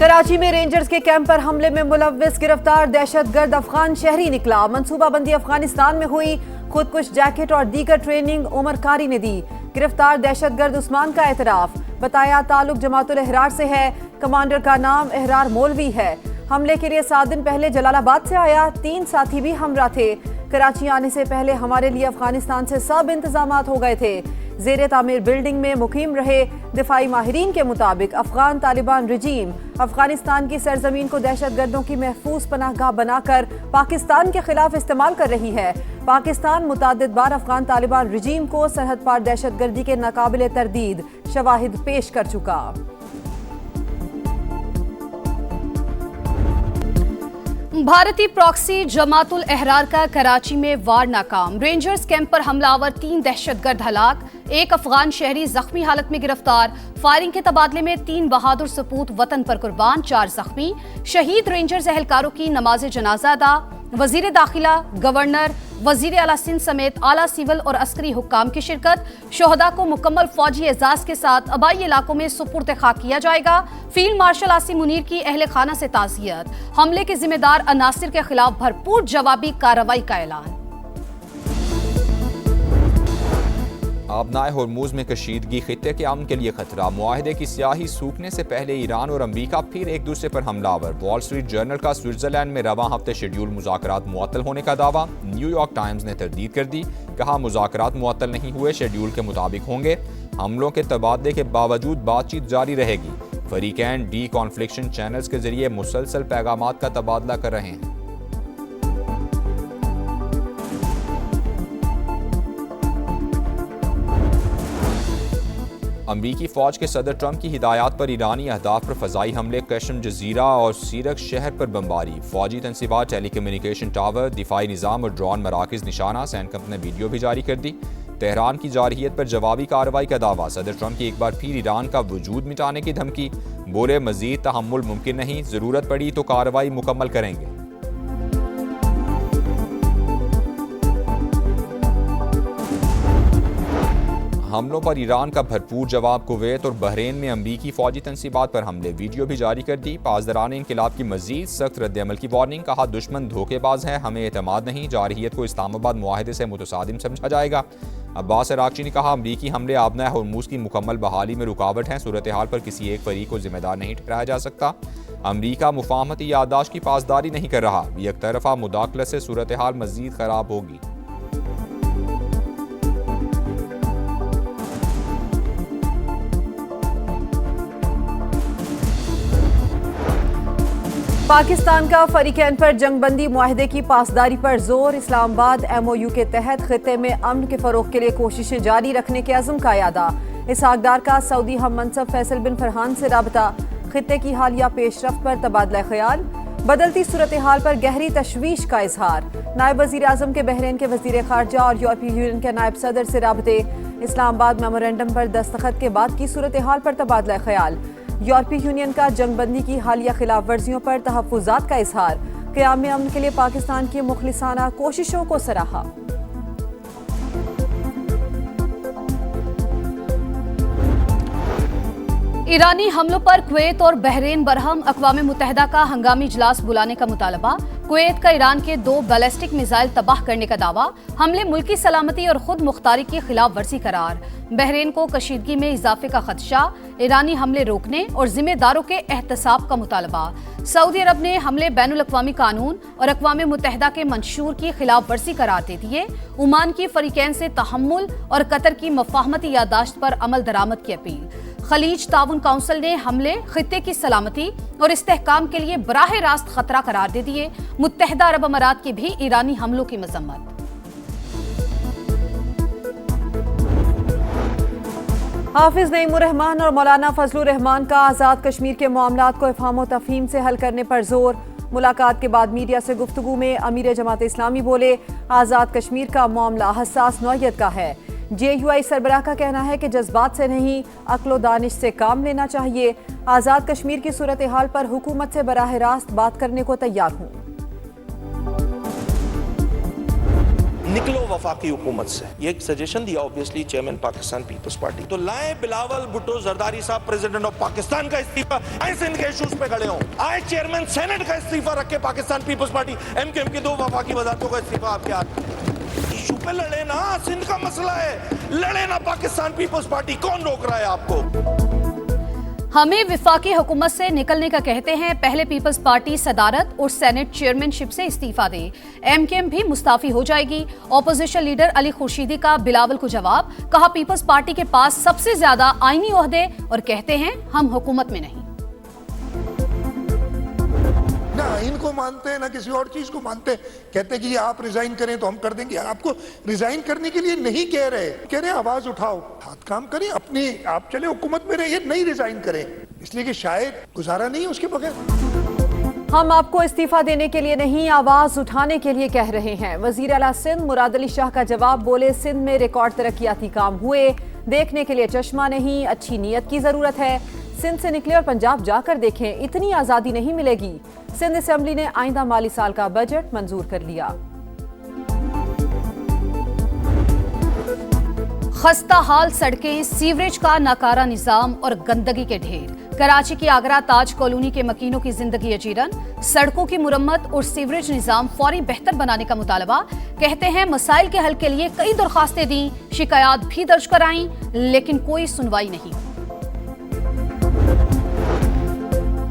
कराची में रेंजर्स के कैंप पर हमले में मुलव्विस गिरफ्तार दहशतगर्द अफगान शहरी निकला। मंसूबाबंदी अफगानिस्तान में हुई, खुदकुश जैकेट और दीगर ट्रेनिंग उमर कारी ने दी। गिरफ्तार दहशतगर्द उस्मान का एतराफ, बताया ताल्लुक जमातुल अहरार से है। कमांडर का नाम अहरार मौलवी है। हमले के लिए 7 दिन पहले जलालाबाद से आया, 3 साथी भी हमरा थे। कराची आने से पहले हमारे लिए अफगानिस्तान से सब इंतजामात हो गए थे। ज़ेरे तामीर बिल्डिंग में मुकीम रहे। दिफाई माहिरीन के मुताबिक अफगान तालिबान रजीम अफगानिस्तान की सरजमीन को दहशतगर्दों की महफूज पनाहगाह बनाकर पाकिस्तान के खिलाफ इस्तेमाल कर रही है। पाकिस्तान मुतअद्दिद बार अफगान तालिबान रजीम को सरहद पार दहशतगर्दी के नाकाबिले तरदीद शवाहिद पेश कर चुका। भारतीय प्रॉक्सी जमातुल अहरार का कराची में वार नाकाम। रेंजर्स कैंप पर हमलावर 3 दहशतगर्द हलाक, 1 अफगान शहरी जख्मी हालत में गिरफ्तार। फायरिंग के तबादले में 3 बहादुर सपूत वतन पर कुर्बान, 4 जख्मी। शहीद रेंजर्स एहलकारों की नमाज जनाजा अदा। वजीर दाखिला, गवर्नर, वजीर आला सिंध समेत आला सिविल और अस्करी हुक्काम की शिरकत। शोहदा को मुकम्मल फौजी एजाज के साथ आबाई इलाकों में सुपुर्द खाक किया जाएगा। फील्ड मार्शल आसिम मुनीर की अहले खाना से ताज़ियत। हमले के जिम्मेदार अनासिर के खिलाफ भरपूर जवाबी कार्रवाई का ऐलान। आबनाए होर्मुज में कशीदगी, खित्ते के अमन के लिए खतरा। मुआहदे की स्याही सूखने से पहले ईरान और अमरीका फिर एक दूसरे पर हमलावर। वॉल स्ट्रीट जर्नल का स्विट्जरलैंड में रवां हफ्ते शेड्यूल मुज़ाकरात मुअत्तल होने का दावा। न्यूयॉर्क टाइम्स ने तरदीद कर दी, कहा मुज़ाकरात मुअत्तल नहीं हुए, शेड्यूल के मुताबिक होंगे। हमलों के तबादले के बावजूद बातचीत जारी रहेगी। फरीकैन डी कॉन्फ्लिक्शन चैनल्स के जरिए मुसलसल पैगामात का तबादला कर रहे हैं। अमरीकी फौज के सदर ट्रंप की हिदायत पर ईरानी अहदाफ पर फ़ज़ाई हमले, कशम जजीरा और सीरक शहर पर बमबारी। फौजी तनसीबात, टेली कम्युनिकेशन टावर, दिफाई निज़ाम और ड्रोन मराकज़ निशाना। सैनकम्प ने वीडियो भी जारी कर दी। तेहरान की जारहियत पर जवाबी कार्रवाई का दावा। सदर ट्रंप की एक बार फिर ईरान का वजूद मिटाने की धमकी। बोले मज़ीद तहम्मुल मुमकिन नहीं, ज़रूरत पड़ी तो कार्रवाई मुकम्मल करेंगे। हमलों पर ईरान का भरपूर जवाब। कुवैत और बहरीन में अमरीकी फौजी तनसीबात पर हमले, वीडियो भी जारी कर दी। पासदारान इनकलाब की मजीद सख्त रद्दअमल की वार्निंग। कहा दुश्मन धोखेबाज है, हमें एतमाद नहीं। जारहियत को इस्लामाबाद मुआहदे से मुतसादिम समझा जाएगा। अब्बास अरागची ने कहा अमरीकी हमले आबनाए होर्मुज की मुकम्मल बहाली में रुकावट हैं। सूरत हाल पर किसी एक फरीक को जिम्मेदार नहीं ठहराया जा सकता। अमरीका मुफाहमती याददाश्त की पासदारी नहीं कर रहा। एक तरफा मुदाखलत से सूरत हाल मजीद खराब होगी। पाकिस्तान का फरीकैन पर जंगबंदी मुआहदे की पासदारी पर जोर। इस्लामाबाद MOU के तहत खित्ते में अमन के फरोग के लिए कोशिशें जारी रखने के अज़्म का यादा। इसहाकदार का सऊदी हम मनसब फैसल बिन फरहान से राबता। खित्ते की हालिया पेशरफ्त पर तबादला ख्याल। बदलती सूरत हाल पर गहरी तशवीश का इजहार। नायब वज़ीर आज़म के बहरीन के वज़ीर ख़ारजा और यूरोपीय यूनियन के नायब सदर से राबते। इस्लामाबाद मेमोरेंडम पर दस्तखत के बाद की सूरत हाल पर तबादला ख्याल। यूरोपीय यूनियन का जंगबंदी की हालिया खिलाफ वर्जियों पर तहफ़्फ़ुज़ात का इजहार। क़याम अमन के लिए पाकिस्तान की मुखलिसाना कोशिशों को सराहा। ईरानी हमलों पर कुवैत और बहरीन बरहम। अक़वाम मुत्तहिदा का हंगामी इजलास बुलाने का मुतालबा। कुवैत का ईरान के 2 बैलिस्टिक मिसाइल तबाह करने का दावा। हमले मुल्की सलामती और खुद मुख्तारी की खिलाफ वर्जी करार। बहरीन को कशीदगी में इजाफे का खदशा। ईरानी हमले रोकने और जिम्मेदारों के एहतसाब का मुतालबा। सऊदी अरब ने हमले बैनुल अक़वामी कानून और अक़वाम मुत्तहिदा के मंशूर की खिलाफ वर्जी करार दे दिए। ओमान की फरीकैन से तहम्मुल और कतर की मुफाहमती यादाश्त पर अमल दरामद की अपील। खलीज ताउन काउंसिल ने हमले खित्ते की सलामती और इस्तेहकाम के लिए बराह रास्त खतरा करार दे दिए। मुत्तहिदा अरब अमारात की भी ईरानी हमलों की मजम्मत। हाफिज नईमुर रहमान और मौलाना फजलुर रहमान का आज़ाद कश्मीर के मामलात को इफ़हाम व तफ़हीम से हल करने पर जोर। मुलाकात के बाद मीडिया से गुफ्तगू में अमीर जमात इस्लामी बोले, आज़ाद कश्मीर का मामला हसास नौयत का है। JUI सरबराह का कहना है कि जज्बात से नहीं, अक्लो दानिश से काम लेना चाहिए। आज़ाद कश्मीर की सूरत हाल पर हुकूमत से बराह रास्त बात करने को तैयार हूँ। निकलो वफाकी हुकूमत से, ये एक सजेशन दिया obviously chairman Pakistan Peoples Party, तो लाएं बिलावल भुट्टो जरदारी साहब प्रेसिडेंट ऑफ पाकिस्तान का इस्तीफा, आए सिंध के इश्यूज पे खड़े हों, आए चेयरमैन सेनेट का इस्तीफा रख के पाकिस्तान पीपल्स पार्टी MKM की 2 वफाकी वजारतों का इस्तीफा आपके हाथ। इशू पे लड़े ना, सिंध का मसला है, लड़े ना पाकिस्तान पीपल्स पार्टी, कौन रोक रहा है आपको? हमें विफाकी हुकूमत से निकलने का कहते हैं, पहले पीपल्स पार्टी सदारत और सेनेट चेयरमैनशिप से इस्तीफा दे, MKM भी मुस्ताफी हो जाएगी। ऑपोजिशन लीडर अली खुर्शीदी का बिलावल को जवाब, कहा पीपल्स पार्टी के पास सबसे ज्यादा आईनी ओहदे और कहते हैं हम हुकूमत में नहीं। ना इनको मानते हैं ना किसी और चीज को मानते हैं, कहते हैं कि आप रिजाइन करें तो हम कर देंगे। आपको रिजाइन करने के लिए नहीं कह रहे आवाज उठाओ, हाथ काम करें, अपनी आप चले हुकूमत में रहिए, नहीं रिजाइन करें, इसलिए कि शायद गुजारा नहीं है उसके बगैर। हम आपको इस्तीफा देने के लिए नहीं, आवाज उठाने के लिए कह रहे हैं। वजीर आला सिंध मुराद अली शाह का जवाब, बोले सिंध में रिकॉर्ड तरक्याती काम हुए, देखने के लिए चश्मा नहीं, अच्छी नीयत की जरूरत है। सिंध से निकले और पंजाब जाकर देखें, इतनी आजादी नहीं मिलेगी। सिंध असेंबली ने आइंदा माली साल का बजट मंजूर कर लिया। खस्ता हाल सड़कें, सीवरेज का नाकारा निजाम और गंदगी के ढेर। कराची की आगरा ताज कॉलोनी के मकीनों की जिंदगी अजीरन। सड़कों की मुरम्मत और सीवरेज निजाम फौरी बेहतर बनाने का मुतालबा। कहते हैं मसाइल के हल के लिए कई दरखास्तें दी, शिकायत भी दर्ज कराई, लेकिन कोई सुनवाई नहीं।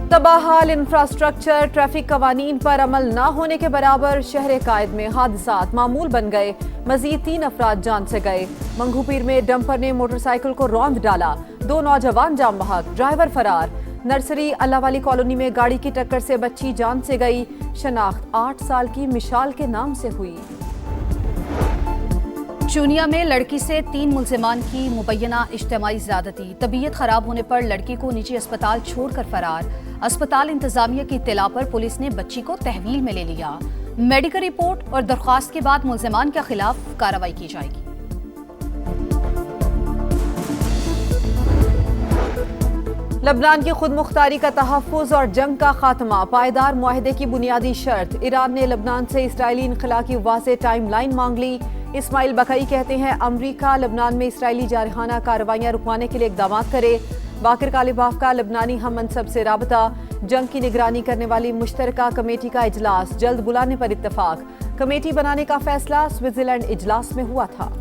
तबाहाल इंफ्रास्ट्रक्चर, ट्रैफिक कवानीन पर अमल न होने के बराबर। शहर कायद में हादसात मामूल बन गए, मजीद 3 अफराद जान से गए। मंगूपीर में डंपर ने मोटरसाइकिल को रौंद डाला, 2 नौजवान जाम बहक, ड्राइवर फरार। नर्सरी अल्लाह वाली कॉलोनी में गाड़ी की टक्कर से बच्ची जान से गई। शनाख्त 8 साल की मिशाल के नाम से हुई। चूनिया में लड़की से 3 मुल्जिमान की मुबैना इज्तिमाई ज़्यादती। तबीयत खराब होने पर लड़की को निजी अस्पताल छोड़कर फरार। अस्पताल इंतजामिया की इत्तला पर पुलिस ने बच्ची को तहवील में ले लिया। मेडिकल रिपोर्ट और दरख्वास्त के बाद मुल्जिमान के खिलाफ कार्रवाई की जाएगी। लबनान की खुद मुख्तारी का तहफ़्फ़ुज़ और जंग का खात्मा पायदार मुआहदे की बुनियादी शर्त। ईरान ने लबनान से इसराइली इनखला की वाज़ेह टाइम लाइन मांग ली। इस्माइल बकई कहते हैं अमरीका लबनान में इसराइली जारहाना कार्रवाइयाँ रुकवाने के लिए इक़दाम करे। बाकिर कालिबाफ का लबनानी हम मनसब से राबता। जंग की निगरानी करने वाली मुश्तरका कमेटी का इजलास जल्द बुलाने पर इत्तफाक। कमेटी बनाने का फैसला स्विट्जरलैंड इजलास में हुआ था।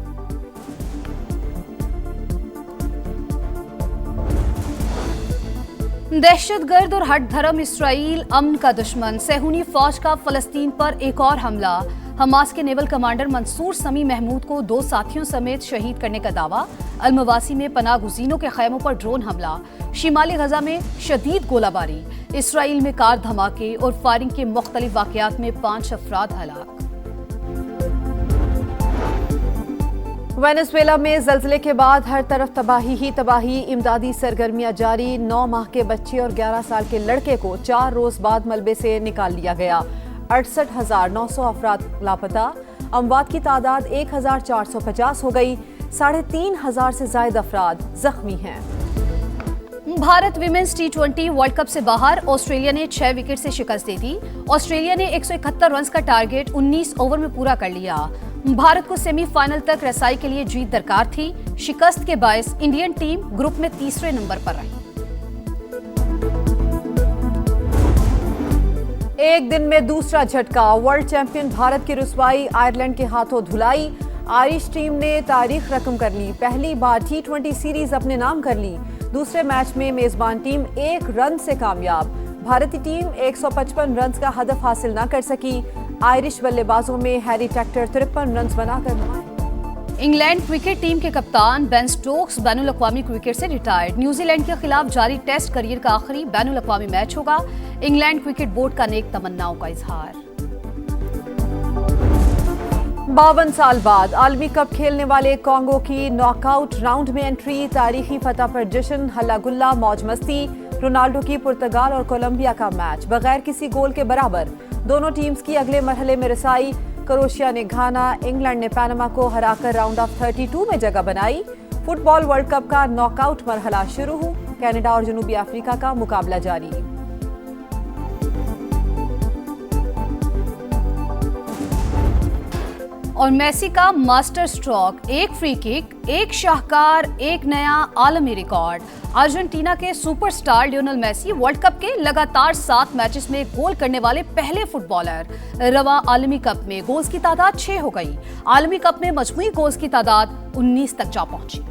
दहशतगर्द और हट धर्म इसराइल अमन का दुश्मन। सेहूनी फौज का फलस्तीन पर एक और हमला। हमास के नेवल कमांडर मंसूर समी महमूद को 2 साथियों समेत शहीद करने का दावा। अलमवासी में पनाह गुज़ीनों के खैमों पर ड्रोन हमला। शिमाली गजा में शदीद गोलाबारी। इसराइल में कार धमाके और फायरिंग के मुख्तलिफ वाक़यात में 5 अफराद हलाक। वेनेजुएला में ज़ल्ज़ले के बाद हर तरफ तबाही ही तबाही। इमदादी सरगर्मियां जारी। 9 माह के बच्चे और 11 साल के लड़के को 4 रोज बाद मलबे से निकाल लिया गया। 68,900 अफराद लापता। अमवात की तादाद 1,450 हो गई। 3,500 से ज्यादा अफराद जख्मी हैं। Bharat women's T20 world cup से बाहर। ऑस्ट्रेलिया ने 6 विकेट से शिकस्त दे दी। ऑस्ट्रेलिया ने 171 रन का टारगेट 19 ओवर में पूरा कर लिया। भारत को सेमीफाइनल तक रसाई के लिए जीत दरकार थी। शिकस्त के बायस इंडियन टीम ग्रुप में 3रे नंबर पर रही। एक दिन में दूसरा झटका। वर्ल्ड चैंपियन भारत की रुसवाई आयरलैंड के हाथों धुलाई। आयरिश टीम ने तारीख रकम कर ली। पहली बार T20 सीरीज अपने नाम कर ली। दूसरे मैच में मेजबान टीम 1 रन से कामयाब। भारतीय टीम 155 रन का हदफ हासिल न कर सकी। आयरिश बल्लेबाजों में हैरी टैक्टर 53 रन बनाकर नुमाया। इंग्लैंड क्रिकेट टीम के कप्तान बेन स्टोक्स बैनुल अक़वामी क्रिकेट से रिटायर्ड। न्यूजीलैंड के खिलाफ जारी टेस्ट करियर का आखिरी बैनुल अक़वामी मैच होगा। इंग्लैंड क्रिकेट बोर्ड का नेक तमन्नाओं का इजहार। 52 साल बाद आलमी कप खेलने वाले कांगो की नॉकआउट राउंड में एंट्री। तारीखी फतह पर जश्न, हल्ला गुल्ला, मौज मस्ती। रोनाल्डो की पुर्तगाल और कोलंबिया का मैच बगैर किसी गोल के बराबर। दोनों टीम्स की अगले मरहले में रसाई। क्रोएशिया ने घाना, इंग्लैंड ने पैनामा को हराकर राउंड ऑफ 32 में जगह बनाई। फुटबॉल वर्ल्ड कप का नॉकआउट मरहला शुरू हुआ। कनाडा और जनूबी अफ्रीका का मुकाबला जारी। और मेसी का मास्टर स्ट्रोक, एक फ्री किक, एक शाहकार, एक नया आलमी रिकॉर्ड। अर्जेंटीना के superstar Lionel Messi world cup के लगातार 7 मैचेस में गोल करने वाले पहले फुटबॉलर। रवा आलमी कप में गोल्स की तादाद 6 हो गई। आलमी कप में मजमूई गोल्स की तादाद 19 तक जा पहुंची।